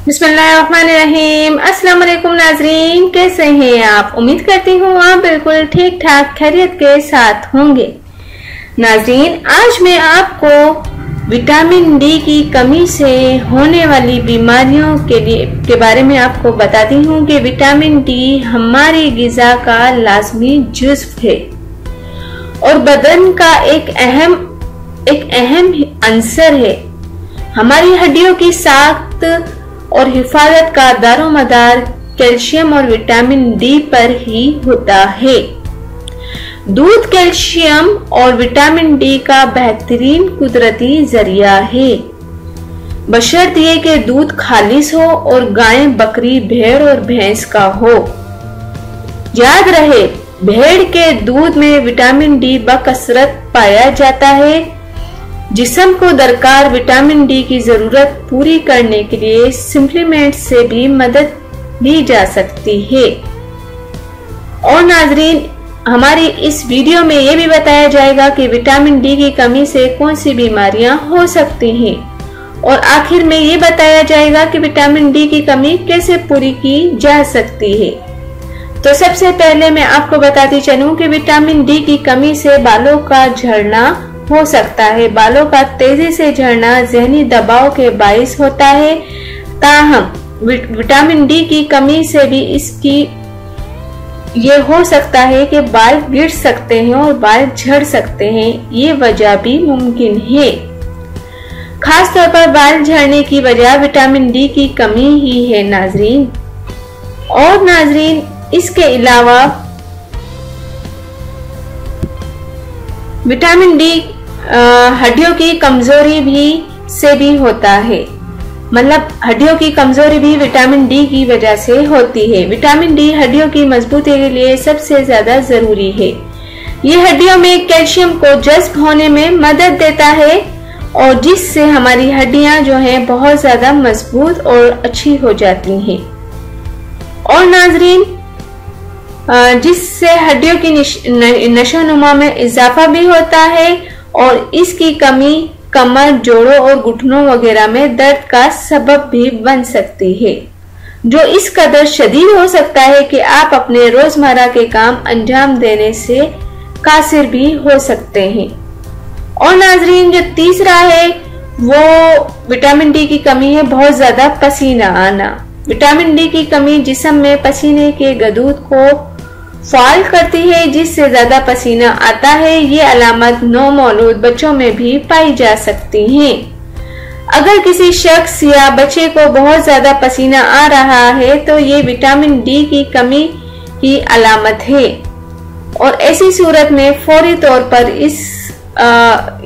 बिस्मिल्लाहिर्रहमानिर्रहीम। अस्सलाम वालेकुम नाजरीन, कैसे हैं आप? उम्मीद करती हूँ आप बिल्कुल ठीक ठाक खैरियत के साथ होंगे। नाजरीन, आज मैं आपको विटामिन डी की कमी से होने वाली बीमारियों के बारे में आपको बताती हूँ कि विटामिन डी हमारी गिज़ा का लाजमी जुज़्व है और बदन का एक अहम अंसर है। हमारी हड्डियों की साख्त और हिफाजत का दारोमदार कैल्शियम और विटामिन डी पर ही होता है। दूध कैल्शियम और विटामिन डी का बेहतरीन कुदरती जरिया है, बशर्ते ये कि दूध खालिस हो और गाय, बकरी, भेड़ और भैंस का हो। याद रहे, भेड़ के दूध में विटामिन डी बकसरत पाया जाता है। जिस्म को दरकार विटामिन डी की जरूरत पूरी करने के लिए सप्लीमेंट से भी मदद ली जा सकती है। और नाजरीन, हमारी इस वीडियो में ये भी बताया जाएगा कि विटामिन डी की कमी से कौन सी बीमारियां हो सकती हैं और आखिर में ये बताया जाएगा कि विटामिन डी की कमी कैसे पूरी की जा सकती है। तो सबसे पहले मैं आपको बताती चलूं कि विटामिन डी की कमी से बालों का झड़ना हो सकता है। बालों का तेजी से झड़ना ज़हनी दबाव के बाइस होता है। ताहम विटामिन डी की कमी से भी ये हो सकता है कि बाल गिर सकते हैं और बाल झड़ सकते हैं। ये वजह भी मुमकिन है। खास तौर पर बाल झड़ने की वजह विटामिन डी की कमी ही है नाजरीन। और नाजरीन, इसके अलावा विटामिन डी हड्डियों की कमजोरी से भी होता है। मतलब हड्डियों की कमजोरी भी विटामिन डी की वजह से होती है। विटामिन डी हड्डियों की मजबूती के लिए सबसे ज्यादा जरूरी है। ये हड्डियों में कैल्शियम को जज्ब होने में मदद देता है और जिससे हमारी हड्डियां जो हैं बहुत ज्यादा मजबूत और अच्छी हो जाती हैं। और नाजरीन, जिससे हड्डियों की नशोनुमा में इजाफा भी होता है और इसकी कमी कमर, जोड़ों और घुटनों वगैरह में दर्द का सबब भी बन सकती है, जो इस कदर शदीद हो सकता है कि आप अपने रोजमर्रा के काम अंजाम देने से कासिर भी हो सकते हैं। और नाजरीन, जो तीसरा है वो विटामिन डी की कमी है बहुत ज्यादा पसीना आना। विटामिन डी की कमी जिस्म में पसीने के गदूद को फाल करती है, जिससे ज्यादा पसीना आता है। ये अलामत नौमौलूद बच्चों में भी पाई जा सकती है। अगर किसी शख्स या बच्चे को बहुत ज्यादा पसीना आ रहा है तो ये विटामिन डी की कमी की अलामत है और ऐसी सूरत में फौरी तौर पर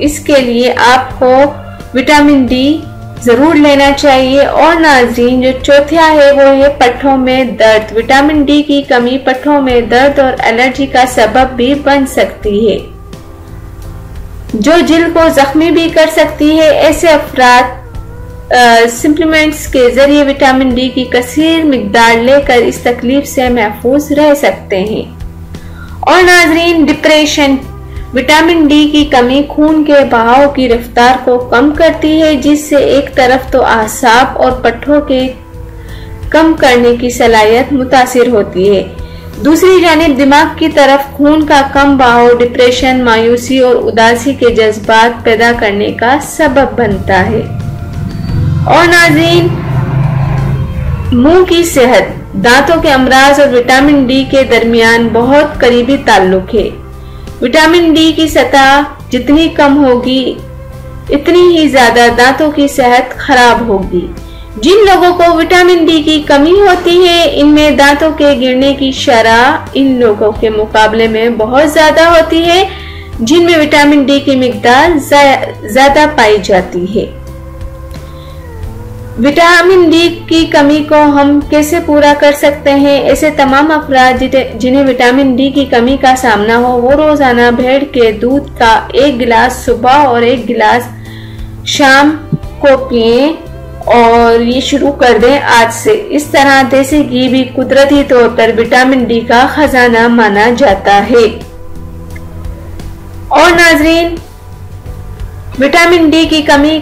इसके लिए आपको विटामिन डी जरूर लेना चाहिए। और नाजरीन, जो चौथा है वो है पट्ठों में दर्द। विटामिन डी की कमी पट्ठों में दर्द और एलर्जी का सबब भी बन सकती है, जो जिल्द को जख्मी भी कर सकती है। ऐसे अफराद सप्लीमेंट्स के जरिए विटामिन डी की कसीर मिकदार लेकर इस तकलीफ से महफूज रह सकते हैं। और नाजरीन, डिप्रेशन। विटामिन डी की कमी खून के बहाव की रफ्तार को कम करती है, जिससे एक तरफ तो आसाब और पट्ठों के कम करने की सलाहियत मुतासिर होती है, दूसरी जानिब दिमाग की तरफ खून का कम बहाव डिप्रेशन, मायूसी और उदासी के जज्बात पैदा करने का सबब बनता है। और नाज़रीन, मुंह की सेहत, दांतों के अमराज और विटामिन डी के दरमियान बहुत करीबी ताल्लुक है। विटामिन डी की सतह जितनी कम होगी इतनी ही ज्यादा दांतों की सेहत खराब होगी। जिन लोगों को विटामिन डी की कमी होती है, इनमें दांतों के गिरने की शरह इन लोगों के मुकाबले में बहुत ज्यादा होती है जिनमें विटामिन डी की मिकदार ज्यादा पाई जाती है। विटामिन डी की कमी को हम कैसे पूरा कर सकते हैं? ऐसे तमाम अफराद जिन्हें विटामिन डी की कमी का सामना हो, वो रोजाना भेड़ के दूध का 1 गिलास सुबह और 1 गिलास शाम को पिएं और ये शुरू कर दें आज से। इस तरह देसी घी भी कुदरती तौर पर विटामिन डी का खजाना माना जाता है। और नाजरीन, विटामिन डी की कमी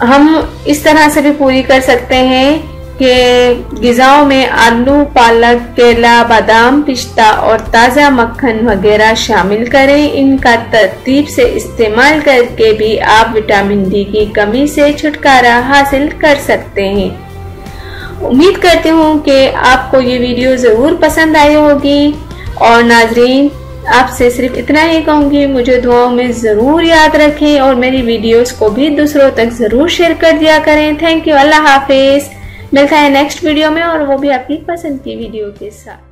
हम इस तरह से भी पूरी कर सकते हैं कि ग़िज़ाओं में आलू, पालक, केला, बादाम, पिस्ता और ताज़ा मक्खन वगैरह शामिल करें। इनका तरतीब से इस्तेमाल करके भी आप विटामिन डी की कमी से छुटकारा हासिल कर सकते हैं। उम्मीद करती हूँ कि आपको ये वीडियो ज़रूर पसंद आई होगी। और नाजरीन, आपसे सिर्फ इतना ही कहूँगी, मुझे दुआओं में ज़रूर याद रखें और मेरी वीडियोस को भी दूसरों तक ज़रूर शेयर कर दिया करें। Thank you. अल्लाह हाफिज़। मिलता है नेक्स्ट वीडियो में, और वो भी आपकी पसंद की वीडियो के साथ।